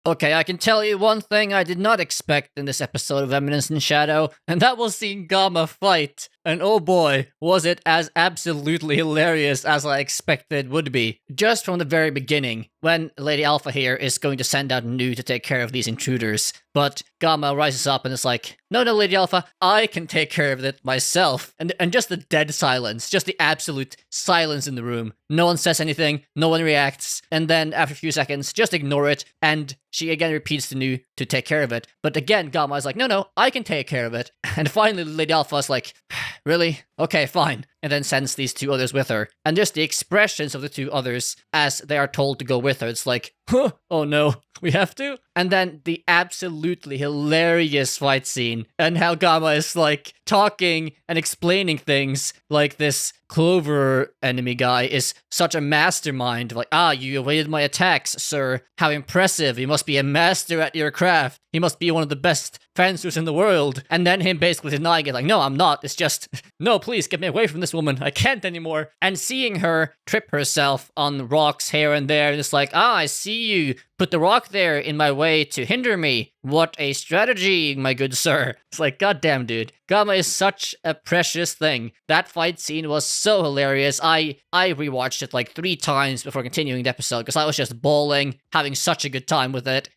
Okay, I can tell you one thing I did not expect in this episode of Eminence in Shadow, and that was seeing Gamma fight. And oh boy, was it as absolutely hilarious as I expected would be. Just from the very beginning, when Lady Alpha here is going to send out Nu to take care of these intruders, but Gamma rises up and is like, no, Lady Alpha, I can take care of it myself. And just the dead silence, just the absolute silence in the room. No one says anything, no one reacts, and then after a few seconds, just ignore it, and she again repeats to Nu to take care of it. But again, Gamma is like, no, I can take care of it. And finally, Lady Alpha is like, really? Okay, fine. And then sends these two others with her. And just the expressions of the two others as they are told to go with her. It's like, huh, oh no, we have to? And then the absolutely hilarious fight scene. And how Gamma is like talking and explaining things like this Clover enemy guy is such a mastermind. Like, you evaded my attacks, sir. How impressive. You must be a master at your craft. He must be one of the best fencers in the world. And then him basically denying it, like, no, I'm not. It's just, no, please get me away from this woman. I can't anymore. And seeing her trip herself on rocks here and there, and it's like, I see you. Put the rock there in my way to hinder me. What a strategy, my good sir. It's like, goddamn, dude. Gamma is such a precious thing. That fight scene was so hilarious. I rewatched it like 3 times before continuing the episode because I was just bawling, having such a good time with it.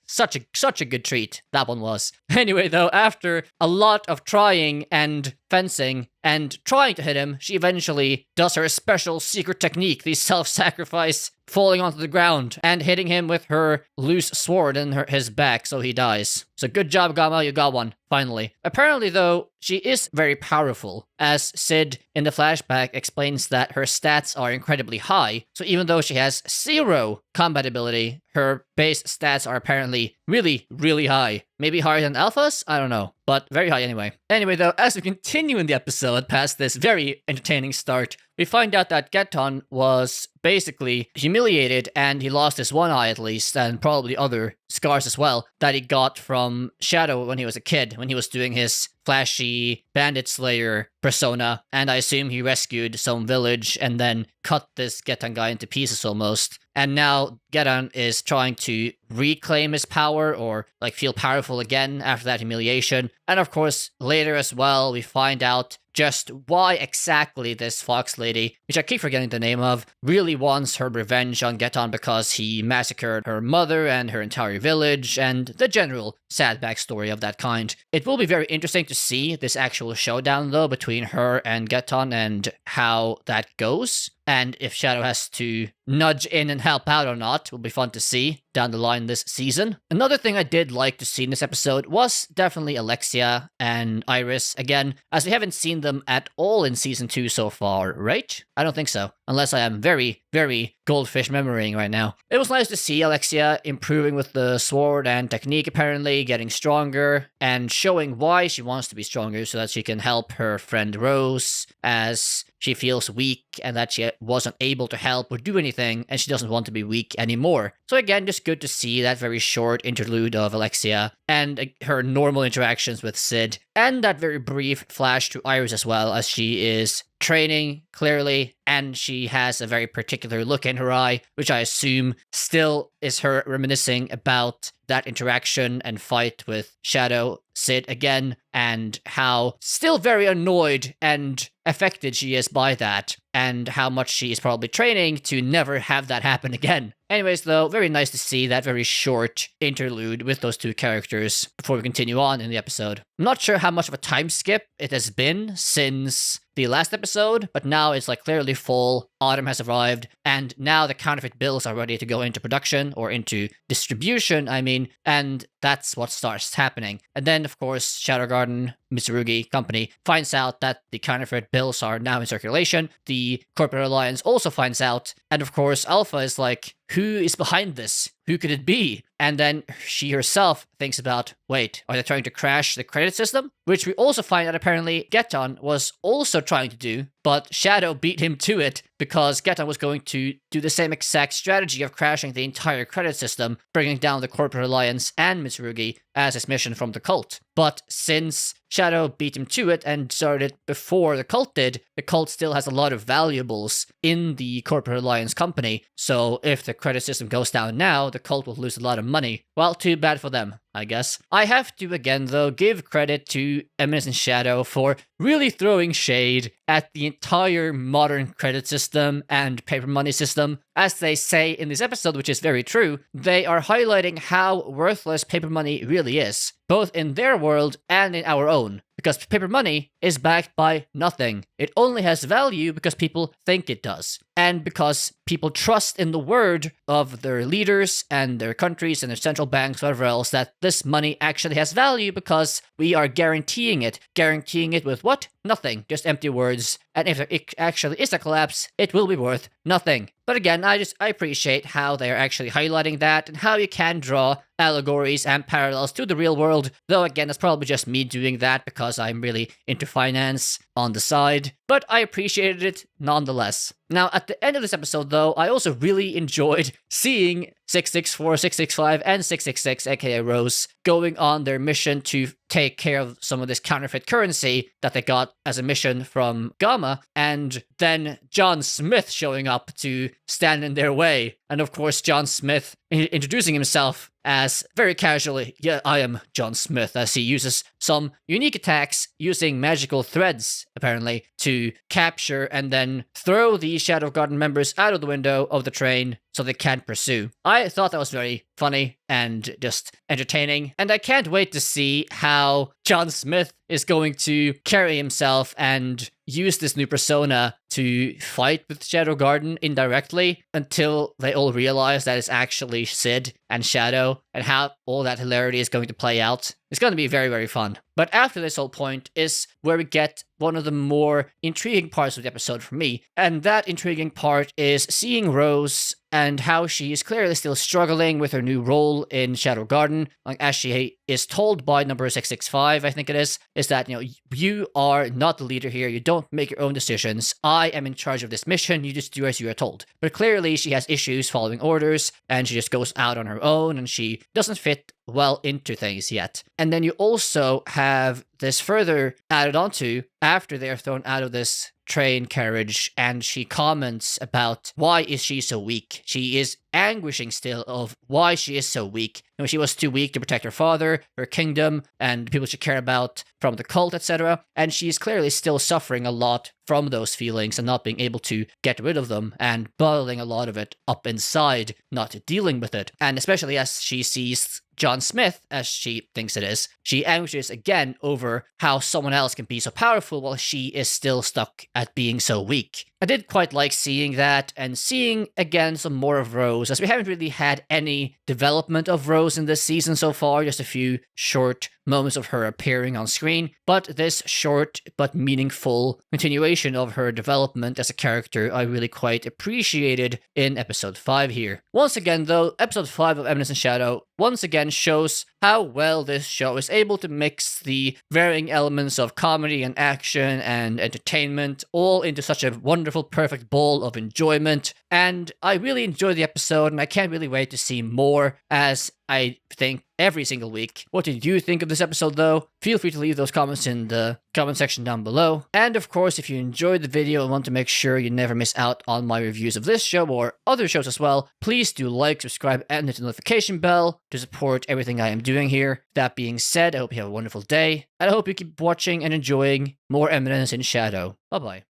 Such a good treat, that one was. Anyway, though, after a lot of trying and fencing and trying to hit him, she eventually does her special secret technique, the self-sacrifice, falling onto the ground and hitting him with her loose sword in his back so he dies. So good job, Gamma, you got one, finally. Apparently, though, she is very powerful, as Sid in the flashback explains that her stats are incredibly high, so even though she has 0 combat ability, her base stats are apparently really, really high. Maybe higher than Alpha's? I don't know, but very high anyway. Anyway, though, as we continue in the episode past this very entertaining start, we find out that Geton was basically humiliated and he lost his one eye at least, and probably other scars as well, that he got from Shadow when he was a kid, when he was doing his flashy bandit slayer persona, and I assume he rescued some village and then cut this Geton guy into pieces almost. And now Geton is trying to reclaim his power or like feel powerful again after that humiliation. And of course, later as well, we find out just why exactly this fox lady, which I keep forgetting the name of, really wants her revenge on Geton because he massacred her mother and her entire village, and the general sad backstory of that kind. It will be very interesting to see this actual showdown, though, between her and Geton and how that goes. And if Shadow has to nudge in and help out or not, will be fun to see down the line this season. Another thing I did like to see in this episode was definitely Alexia and Iris again, as we haven't seen them at all in season 2 so far, right? I don't think so, unless I am very, very goldfish memorying right now. It was nice to see Alexia improving with the sword and technique, apparently, getting stronger, and showing why she wants to be stronger so that she can help her friend Rose, as she feels weak and that she wasn't able to help or do anything, and she doesn't want to be weak anymore. So again, just good to see that very short interlude of Alexia and her normal interactions with Sid, and that very brief flash to Iris as well, as she is training, clearly, and she has a very particular look in her eye, which I assume still is her reminiscing about that interaction and fight with Shadow, Sid again, and how still very annoyed and affected she is by that, and how much she is probably training to never have that happen again. Anyways, though, very nice to see that very short interlude with those two characters before we continue on in the episode. I'm not sure how much of a time skip it has been since the last episode, but now it's like clearly fall, autumn has arrived, and now the counterfeit bills are ready to go into production, or into distribution, I mean, and that's what starts happening. And then, of course, Shadow Garden, Mitsurugi company, finds out that the counterfeit bills are now in circulation. The corporate alliance also finds out, and of course, Alpha is like, who is behind this? Who could it be? And then she herself thinks about, wait, are they trying to crash the credit system? Which we also find out apparently Geton was also trying to do, but Shadow beat him to it because Geton was going to do the same exact strategy of crashing the entire credit system, bringing down the corporate alliance and Mitsurugi as his mission from the cult. but since Shadow beat him to it and started before the cult did, the cult still has a lot of valuables in the Corporate Alliance company, so if the credit system goes down now, the cult will lose a lot of money. Well, too bad for them, I guess. I have to again, though, give credit to Eminence and Shadow for really throwing shade at the entire modern credit system and paper money system. As they say in this episode, which is very true, they are highlighting how worthless paper money really is, both in their world and in our own. Because paper money is backed by nothing. It only has value because people think it does. And because people trust in the word of their leaders and their countries and their central banks, whatever else, that this money actually has value because we are guaranteeing it. Guaranteeing it with what? Nothing. Just empty words. And if it actually is a collapse, it will be worth nothing. But again, I appreciate how they are actually highlighting that and how you can draw allegories and parallels to the real world. Though again, that's probably just me doing that because I'm really into finance on the side. But I appreciated it nonetheless. Now, at the end of this episode, though, I also really enjoyed seeing 664, 665, and 666, aka Rose, going on their mission to take care of some of this counterfeit currency that they got as a mission from Gamma, and then John Smith showing up to stand in their way. And of course, John Smith introducing himself as very casually, yeah, I am John Smith, as he uses some unique attacks using magical threads, apparently, to capture and then throw the Shadow Garden members out of the window of the train so they can't pursue. I thought that was very funny and just entertaining, and I can't wait to see how John Smith is going to carry himself and use this new persona to fight with Shadow Garden indirectly until they all realize that it's actually Sid and Shadow, and how all that hilarity is going to play out. It's going to be very, very fun. But after this whole point is where we get one of the more intriguing parts of the episode for me, and that intriguing part is seeing Rose and how she is clearly still struggling with her new role in Shadow Garden, like as she is told by number 665, I think it is that, you are not the leader here, you don't make your own decisions, I am in charge of this mission, you just do as you are told. But clearly she has issues following orders, and she just goes out on her own, and she doesn't fit well into things yet. And then you also have this further added onto after they are thrown out of this train carriage, and she comments about why is she so weak. She is anguishing still of why she is so weak. She was too weak to protect her father, her kingdom, and people she cared about from the cult, etc. And she's clearly still suffering a lot from those feelings and not being able to get rid of them and bottling a lot of it up inside, not dealing with it. And especially as she sees John Smith, as she thinks it is, she anguishes again over how someone else can be so powerful while she is still stuck at being so weak. I did quite like seeing that, and seeing again some more of Rose, as we haven't really had any development of Rose in this season so far, just a few short moments of her appearing on screen, but this short but meaningful continuation of her development as a character I really quite appreciated in episode 5 here. Once again though, episode 5 of Eminence and Shadow once again shows how well this show is able to mix the varying elements of comedy and action and entertainment all into such a wonderful, perfect bowl of enjoyment. And I really enjoyed the episode, and I can't really wait to see more, as I think every single week. What did you think of this episode, though? Feel free to leave those comments in the comment section down below. And of course, if you enjoyed the video and want to make sure you never miss out on my reviews of this show or other shows as well, please do like, subscribe, and hit the notification bell to support everything I am doing here. That being said, I hope you have a wonderful day, and I hope you keep watching and enjoying more Eminence in Shadow. Bye-bye.